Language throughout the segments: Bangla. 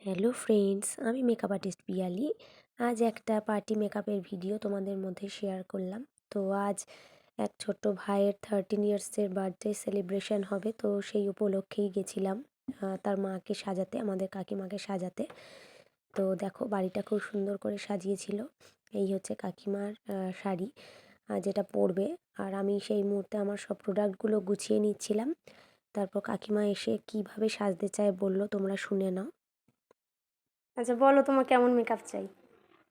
হ্যালো ফ্রেন্ডস, আমি মেকআপ আর্টিস্ট পিয়ালি। আজ একটা পার্টি মেকআপের ভিডিও তোমাদের মধ্যে শেয়ার করলাম। তো আজ এক ছোট্ট ভাইয়ের 13 ইয়ার্সের বার্থডে সেলিব্রেশন হবে, তো সেই উপলক্ষেই গেছিলাম তার মাকে সাজাতে, আমাদের কাকিমাকে সাজাতে। তো দেখো বাড়িটা খুব সুন্দর করে সাজিয়েছিল। এই হচ্ছে কাকিমার শাড়ি যেটা পরবে। আর আমি সেই মুহূর্তে আমার সব প্রোডাক্টগুলো গুছিয়ে নিচ্ছিলাম। তারপর কাকিমা এসে কিভাবে সাজতে চায় বলল, তোমরা শুনে নাও। আচ্ছা বলো, তোমার কেমন মেকআপ চাই?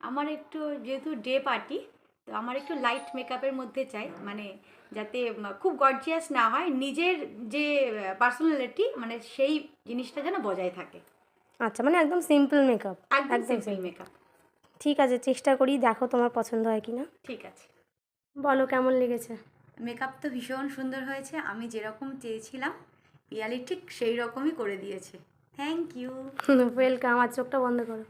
আমার একটু যেহেতু ডে পার্টি, তো আমার একটু লাইট মেকআপের মধ্যে চাই, মানে যাতে খুব গর্জিয়াস না হয়, নিজের যে পার্সোনালিটি মানে সেই জিনিসটা যেন বজায় থাকে। আচ্ছা, মানে একদম সিম্পল মেকআপ। একদম একদম সিম্পল সিম্পল। মেকআপ। ঠিক আছে, চেষ্টা করি, দেখো তোমার পছন্দ হয় কি না। ঠিক আছে। বলো কেমন লেগেছে। মেকআপ তো ভীষণ সুন্দর হয়েছে, আমি যেরকম চেয়েছিলাম পিয়ালি ঠিক সেই রকমই করে দিয়েছে। Thank you. ওয়েলকাম। আর চোখটা বন্ধ করো।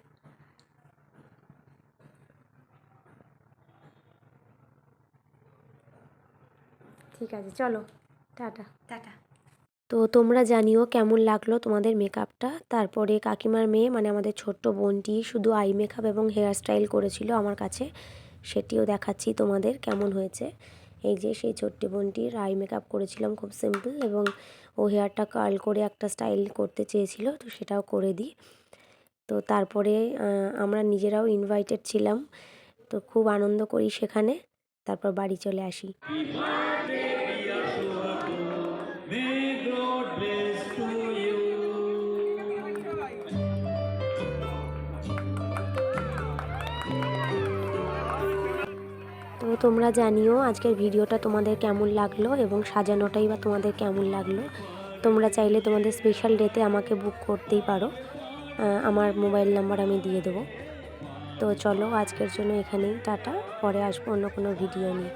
ঠিক আছে, চলো, টাটা। টাটা। তো তোমরা জানিও কেমন লাগলো তোমাদের মেকআপটা। তারপরে কাকিমার মেয়ে মানে আমাদের ছোট্ট বোনটি শুধু আই মেকআপ এবং হেয়ার স্টাইল করেছিল আমার কাছে, সেটিও দেখাচ্ছি তোমাদের কেমন হয়েছে। এই যে সেই ছোট্ট বোনটির আই মেকআপ করেছিলাম খুব সিম্পল, এবং ও হেয়ারটা কার্ল করে একটা স্টাইল করতে চেয়েছিল, তো সেটাও করে দিই। তো তারপরে আমরা নিজেরাও ইনভাইটেড ছিলাম, তো খুব আনন্দ করি সেখানে। তারপর বাড়ি চলে আসি। তো তোমরা জানিও আজকের ভিডিওটা তোমাদের কেমন লাগলো এবং সাজানোটাই বা তোমাদের কেমন লাগলো। তোমরা চাইলে তোমাদের স্পেশাল ডেতে আমাকে বুক করতেই পারো, আমার মোবাইল নাম্বার আমি দিয়ে দেবো। তো চলো আজকের জন্য এখানেই টাটা, পরে আসবো অন্য কোনো ভিডিও নিয়ে।